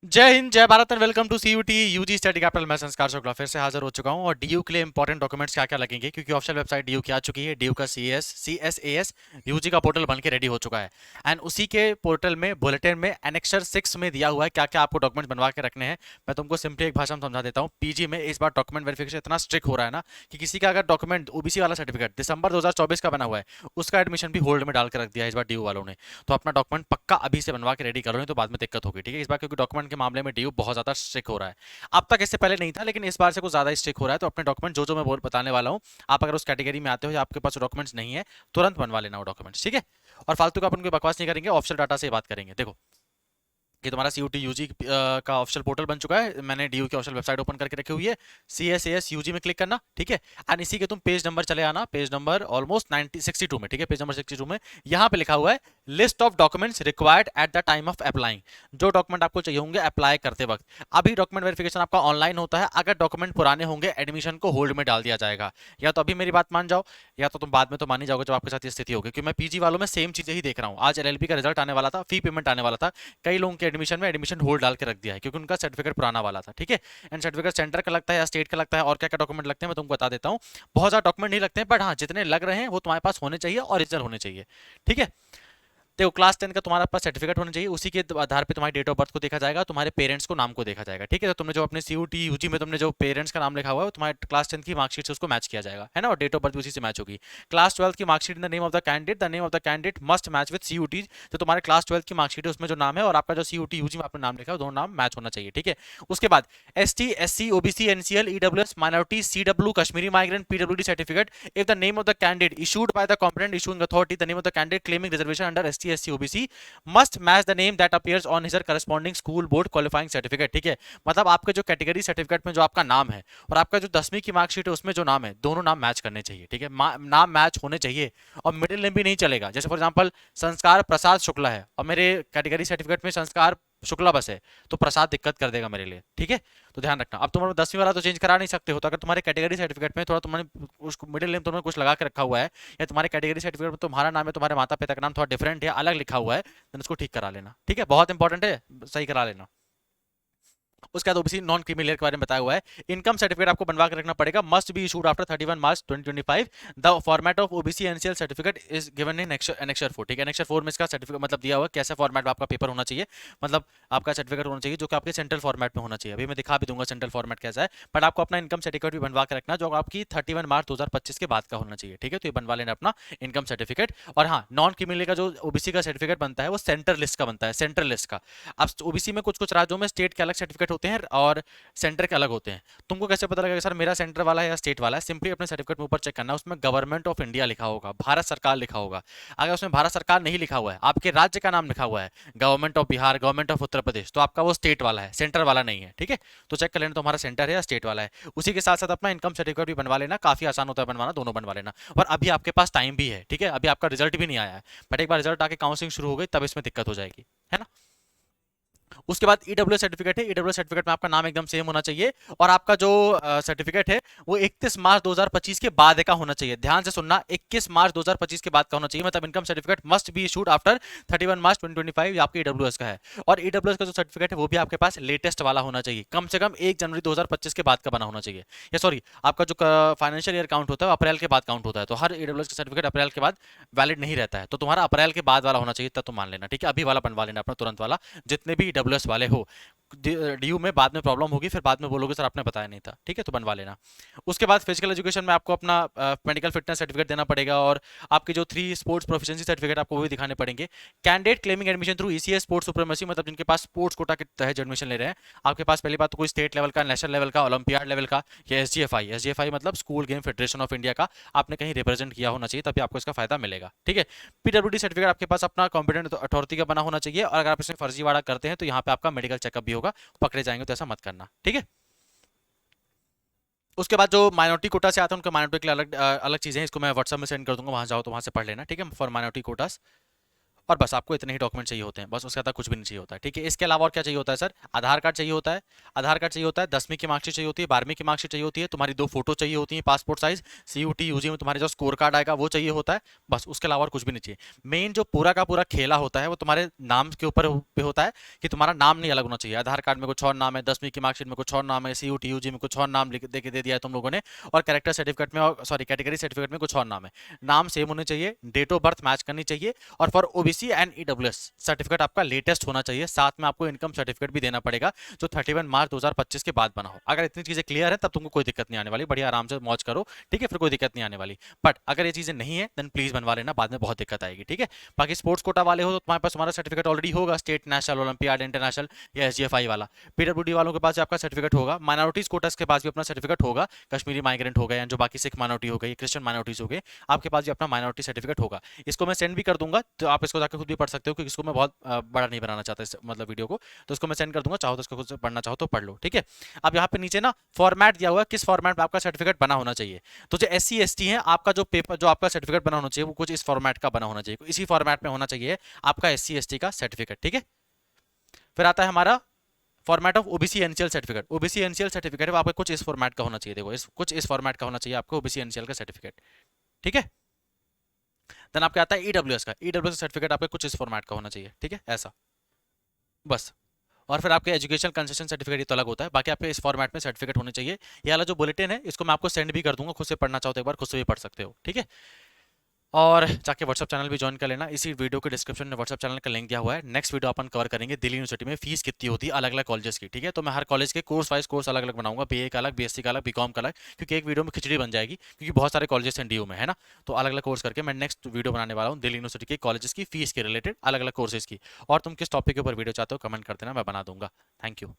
जय हिंद, जय Bharat and welcome to CUET UG study capital. मैं संस्कार शुक्ला फिर से हाजिर हो चुका हूं और डीयू के लिए इंपॉर्टेंट डॉक्यूमेंट्स क्या क्या लगेंगे, क्योंकि ऑफिशियल वेबसाइट डीयू की आ चुकी है। डीयू का सीएसएएस यूजी का पोर्टल बन के रेडी हो चुका है एंड उसी के पोर्टल में बुलेटिन में एनेक्सर 6 में दिया हुआ है क्या क्या आपको डॉक्यूमेंट बनवा के रखने हैं। मैं तुमको सिंपली एक भाषा में समझा देता हूँ। पीजी में इस बार डॉक्यूमेंट वेरिफिकेशन इतना स्ट्रिक्ट हो रहा है ना कि किसी का अगर डॉक्यूमेंट ओबीसी वाला सर्टिफिकेट दिसंबर 2024 का बना हुआ है, उसका एडमिशन भी होल्ड में डाल के रख दिया है इस बार डीयू वालों ने। तो अपना डॉक्यूमेंट पक्का अभी से बनवा के रेडी करो, नहीं तो बाद में दिक्कत होगी। ठीक है, इस बार क्योंकि डॉक्यूमेंट के मामले में डीयू बहुत ज्यादा स्ट्रिक्ट हो रहा है। अब तक इससे पहले नहीं था, लेकिन इस बार से कुछ ज्यादा स्ट्रिक्ट हो रहा है। तो अपने डॉक्यूमेंट जो जो मैं बताने वाला हूँ, आप अगर उस कैटेगरी में आते हो या आपके पास डॉक्यूमेंट्स नहीं है, तुरंत बनवा लेना वो डॉक्यूमेंट्स। ठीक है, और फालतू का अपन कोई बकवास नहीं करेंगे, ऑफिशियल डाटा से बात करेंगे। देखो, ये तुम्हारा सी यूजी का ऑफिशियल पोर्टल बन चुका है। मैंने डीयू की ऑफिशियल वेबसाइट ओपन करके रखी हुई है। सी एस एस यूजी में क्लिक करना, ठीक है। एंड इसी के तुम पेज नंबर चले आना, पेज नंबर ऑलमोस्ट 62 में। ठीक है, पेज नंबर 62 में यहाँ पे लिखा हुआ है list of documents required at the time of applying. जो डॉक्यूमेंट आपको चाहिए होंगे अप्लाई करते वक्त। अभी डॉक्यूमेंट वेरिफिकेशन आपका ऑनलाइन होता है। अगर डॉक्यूमेंट पुराने होंगे, एडमिशन को होल्ड में डाल दिया जाएगा। या तो अभी मेरी बात मान जाओ, या तो तुम बाद में तो मान ही जाओगे जब आपके साथ ये स्थिति होगी। क्योंकि मैं पीजी वालों में सेम चीजें ही देख रहा हूँ। आज एलएलबी का रिजल्ट आने वाला था, फी पेमेंट आने वाला था। कई लोगों के एडमिशन में एडमिशन होल्ड डाल के रख दिया है क्योंकि उनका सर्टिफिकेट पुराना वाला था। ठीक है, एंड सर्टिफिकेट सेंटर का लगता है या स्टेट का लगता है, और क्या क्या डॉक्यूमेंट लगते हैं मैं तुमको बता देता हूँ। बहुत ज्यादा डॉक्यूमेंट नहीं लगते हैं, बट हाँ जितने लग रहे हैं वो तुम्हारे पास होने चाहिए, ओरिजिनल होने चाहिए। ठीक है, देखो क्लास 10 का तुम्हारा पास सर्टिफिकेट होना चाहिए। उसी के आधार पे तुम्हारी डेट ऑफ बर्थ को देखा जाएगा, तुम्हारे पेरेंट्स को नाम को देखा जाएगा। ठीक है, तो तुमने जो अपने सीयूटी यूजी में तुमने जो पेरेंट्स का नाम लिखा हुआ है वो तुम्हारे क्लास 10 की मार्कशीट से उसको मैच किया जाएगा, है ना, और डेट ऑफ बर्थ भी उसी से मैच होगी। क्लास 12 की marksheet in the name of the name of the candidate must match with CUET. जो तुम्हारे क्लास 12 की मार्कशीट है उसमें जो नाम है और आपका जो सीयूटी यूजी में आपने नाम लिखा है, दोनों नाम मैच होना चाहिए। ठीक है, उसके बाद ST SC OBC NCL EWS minority CW Kashmiri migrant PWD certificate if the name of the candidate issued by the competent issuing authority the name of the candidate claiming reservation under ST SC OBC must match the name that appears on his her corresponding school board qualifying certificate. ठीक है, मतलब आपके जो category certificate में जो आपका नाम है और आपका जो 10वीं की मार्कशीट है उसमें जो नाम है, दोनों नाम मैच करने चाहिए। ठीक है, नाम मैच होने चाहिए। और मिडिल नेम भी नहीं चलेगा। जैसे फॉर एग्जांपल संस्कार प्रसाद शुक्ला है और मेरे कैटेगरी सर्टिफिकेट में संस्कार शुक्ला बस है, तो प्रसाद दिक्कत कर देगा मेरे लिए। ठीक है, तो ध्यान रखना। अब तुम्हारा 10वीं वाला तो चेंज करा नहीं सकते हो, तो अगर तुम्हारे कैटेगरी सर्टिफिकेट में थोड़ा तुमने उसको मिडिल नेम तुमने कुछ लगा के रखा हुआ है, या तुम्हारे कैटेगरी सर्टिफिकेट में तुम्हारा नाम है, तुम्हारे माता पिता का नाम थोड़ा डिफरेंट है, अलग लिखा हुआ है, तो उसको ठीक करा लेना। ठीक है, बहुत इंपॉर्टेंट है, सही करा लेना। उसके बाद ओबीसी नॉन क्रीमी लेयर के बारे में बताया हुआ है। इनकम सर्टिफिकेट आपको बनवा के रखना पड़ेगा, must be issued after 31 March 2025। The format of OBC NCL certificate is given in annexure 4। ठीक है, एनेक्सर 4 में इसका सर्टिफिकेट मतलब दिया हुआ है कैसे फॉर्मेट में आपका पेपर होना चाहिए, मतलब आपका सर्टिफिकेट होना चाहिए जो कि आपके सेंट्रल फॉर्मेट में होना चाहिए। अभी मैं दिखा भी दूंगा सेंट्रल फॉर्मेट कैसा है, बट आपको अपना इनकम सर्टिफिकेट भी बनवा के रखना जो आपकी 31 मार्च 2025 के बाद का होना चाहिए। ठीक है, तो ये बनवा लेना अपना इनकम सर्टिफिकेट। और हाँ, नॉन क्रीमी का जो ओबीसी का सर्टिफिकेट बनता है वो सेंट्रल लिस्ट का बनता है, सेंट्रल लिस्ट का। अब ओबीसी में कुछ कुछ राज्यों में स्टेट के अलग सर्टिफिकेट होते हैं और सेंटर के अलग होते हैं। तुमको कैसे पता लगेगा सर मेरा सेंटर वाला है या स्टेट वाला है? सिंपली अपने सर्टिफिकेट में ऊपर चेक करना, उसमें गवर्नमेंट ऑफ इंडिया लिखा होगा, भारत सरकार लिखा होगा। अगर उसमें भारत सरकार नहीं लिखा हुआ है, आपके राज्य का नाम लिखा हुआ है, government of Bihar, government of Uttar Pradesh, तो आपका वो स्टेट वाला है, सेंटर वाला नहीं है। ठीक है, तो चेक कर लेना तुम्हारा सेंटर है या स्टेट वाला है। उसी के साथ साथ अपना इनकम सर्टिफिकेट भी बनवा लेना, काफी आसान होता है बनवाना, दोनों बनवा लेना। और अभी आपके पास टाइम भी है। ठीक है, अभी आपका रिजल्ट भी नहीं आया है, बट एक बार रिजल्ट आके काउंसलिंग शुरू हो गई तब इसमें दिक्कत हो जाएगी, है ना। उसके बाद ईडब्ल्यू सर्टिफिकेट है। ईडब्ल्यू सर्टिफिकेट में आपका नाम एकदम सेम होना चाहिए और आपका जो सर्टिफिकेट है वो 31 मार्च 2025 के बाद का होना चाहिए। ध्यान से सुनना, 21 मार्च 2025 के बाद का होना चाहिए। मतलब income certificate must be issued after 31 मार्च 2025। आपके ईडब्ल्यूएस का है, और ईडब्ल्यूएस का जो सर्टिफिकेट है वो भी आपके पास लेटेस्ट वाला होना चाहिए, कम से कम 1 जनवरी 2025 के बाद का बना होना चाहिए। या सॉरी, आपका जो फाइनेंशियल ईयर काउंट होता है अप्रैल के बाद काउंट होता है, तो हर ईडब्ल्यूएस का सर्टिफिकेट अप्रैल के बाद वैलिड नहीं रहता है, तो तुम्हारा अप्रैल के बाद वाला होना चाहिए, तब तो मान लेना। ठीक है, अभी वाला बनवा लेना अपना तुरंत वाला, जितने भी ईडब्ल्यूएस वाले हो। डीयू में बाद में प्रॉब्लम होगी, फिर बाद में बोलोगे सर आपने बताया नहीं था। ठीक है, तो बनवा लेना। उसके बाद फिजिकल एजुकेशन में आपको अपना मेडिकल फिटनेस सर्टिफिकेट देना पड़ेगा, और आपके जो 3 स्पोर्ट्स प्रोफिशिएंसी सर्टिफिकेट आपको वो भी दिखाने पड़ेंगे। Candidate claiming admission through ECS sports supremacy, मतलब जिनके पास स्पोर्ट्स कोटा के तहत एडमिशन ले रहे हैं। आपके पास पहली बात तो कोई स्टेट लेवल का, नेशनल लेवल का, ओलंपियाड लेवल का, या एसजीएफआई मतलब school game federation of India का आपने कहीं रिप्रेजेंट किया होना चाहिए, तभी आपको इसका फायदा मिलेगा। ठीक है, पीडब्ल्यूडी सर्टिफिकेट आपके पास अपना कॉम्पिटेंट अथॉरिटी का बना होना चाहिए, और अगर आप इसमें फर्जीवाड़ा करते हैं तो यहाँ पे आपका मेडिकल चेकअप भी होगा, पकड़े जाएंगे तो ऐसा मत करना। ठीक है, उसके बाद जो माइनॉरिटी कोटा से आते हैं उनके माइनॉरिटी के लिए अलग अलग चीज़ें हैं, इसको मैं व्हाट्सएप में सेंड कर दूंगा, वहां जाओ तो वहां से पढ़ लेना। ठीक है, फॉर माइनॉरिटी कोटास। और बस आपको इतने ही डॉक्यूमेंट चाहिए होते हैं, बस उसके बाद कुछ भी नहीं चाहिए होता है। ठीक है, इसके अलावा और क्या चाहिए होता है सर? आधार कार्ड चाहिए होता है, आधार कार्ड चाहिए होता है, 10वीं की मार्कशीट चाहिए होती है, 12वीं की मार्कशीट चाहिए होती है, तुम्हारी 2 फोटो चाहिए होती है पासपोर्ट साइज, सीयूटी यूजी में तुम्हारे जो स्कोर कार्ड आएगा वो चाहिए होता है, बस उसके अलावा और कुछ भी नहीं चाहिए। मेन जो पूरा का पूरा खेला होता है वो तुम्हारे नाम के ऊपर पे होता है कि तुम्हारा नाम नहीं अलग होना चाहिए। आधार कार्ड में कुछ और नाम है, 10वीं की मार्कशीट में कुछ और नाम है, सीयूटी यूजी में कुछ और नाम लिख दे के दे दिया है तुम लोगों ने, और कैरेक्टर सर्टिफिकेट में, और सॉरी कैटेगरी सर्टिफिकेट में कुछ और नाम है। नाम सेम होने चाहिए, डेट ऑफ बर्थ मैच करनी चाहिए, और for OBC and EWS certificate आपका लेटेस्ट होना चाहिए। साथ में आपको इनकम सर्टिफिकेट भी देना पड़ेगा जो 31 मार्च 2025 के बाद बना हो। अगर इतनी चीजें क्लियर है तब तुमको कोई दिक्कत नहीं आने वाली, बढ़िया आराम से मौज करो। ठीक है, फिर कोई दिक्कत नहीं आने वाली। बट अगर ये चीजें नहीं है देन प्लीज बनवा लेना, बाद में बहुत दिक्कत आएगी। ठीक है, बाकी स्पोर्ट्स कोटा वाले हो तो तुम्हारे पास तुम्हारा सर्टिफिकेट ऑलरेडी होगा, स्टेट, नेशनल, ओलंपियाड, इंटरनेशनल या एसजीएफआई वाला। पीडब्ल्यूडी वालों के पास आपका सर्टिफिकेट होगा, माइनॉरिटीज कोटास के पास भी अपना सर्टिफिकेट होगा, कश्मीरी माइग्रेंट हो गए या जो बाकी सिख माइनॉरिटी हो गई, क्रिश्चियन माइनॉरिटीज हो गए, आपके पास भी अपना माइनॉरिटी सर्टिफिकेट होगा। इसको मैं सेंड भी कर दूंगा, तो आप इसको जाकर खुद भी पढ़ सकते हो, क्योंकि इसको मैं बहुत बड़ा नहीं बनाना चाहता मतलब वीडियो को, तो इसको मैं सेंड कर दूंगा, चाहो तो इसको खुद से पढ़ना चाहो तो पढ़ लो। ठीक है, अब यहाँ पे नीचे ना फॉर्मेट दिया हुआ है, किस फॉर्मेट में आपका सर्टिफिकेट बना होना चाहिए। तो जो SC ST है, आपका जो पेपर, जो आपका सर्टिफिकेट बना होना चाहिए वो कुछ इस फॉर्मेट का बना होना चाहिए, इसी फॉर्मेट में होना चाहिए आपका SC ST का सर्टिफिकेट। ठीक है, फिर आता है हमारा format of OBC NCL certificate. OBC NCL certificate है आपका कुछ इस फॉर्मेट का होना चाहिए, देखो कुछ इस फॉर्मेट का होना चाहिए आपको ओबीसी एनसीएल का सर्टिफिकेट। ठीक है, देन आपका आता है ईडब्ल्यूएस का, ईडब्ल्यूएस सर्टिफिकेट आपका कुछ इस फॉर्मेट का होना चाहिए। ठीक है, ऐसा बस। और फिर आपके एजुकेशन कंसेशन सर्टिफिकेट ये तो अलग होता है, बाकी आपके इस फॉर्मेट में सर्टिफिकेट होने चाहिए। ये वाला जो बुलेटिन है इसको मैं आपको सेंड भी कर दूंगा, खुद से पढ़ना चाहो तो एक बार खुद से भी पढ़ सकते हो। ठीक है, और जाके व्हाट्सअप चैनल भी ज्वाइन कर लेना, इसी वीडियो के डिस्क्रिप्शन में व्हाट्सअप चैनल का लिंक दिया हुआ है। नेक्स्ट वीडियो अपन कवर करेंगे दिल्ली यूनिवर्सिटी में फीस कितनी होती है अलग अलग कॉलेजेस की। ठीक है, तो मैं हर कॉलेज के कोर्स वाइज कोर्स अलग अलग बनाऊंगा, बीए का अलग, बीएससी का अलग, बीकॉम का अलग, क्योंकि एक वीडियो में खिचड़ी बन जाएगी, क्योंकि बहुत सारे कॉलेजेस हैं डीयू में, है ना। तो अलग अलग कोर्स करके मैं नेक्स्ट वीडियो बनाने वाला हूँ दिल्ली यूनिवर्सिटी के कॉलेजेस की फीस के रिलेटेड, अलग अलग कोर्सेज की। और तुम किस टॉपिक के ऊपर वीडियो चाहते हो कमेंट कर देना, मैं बना दूंगा। Thank you.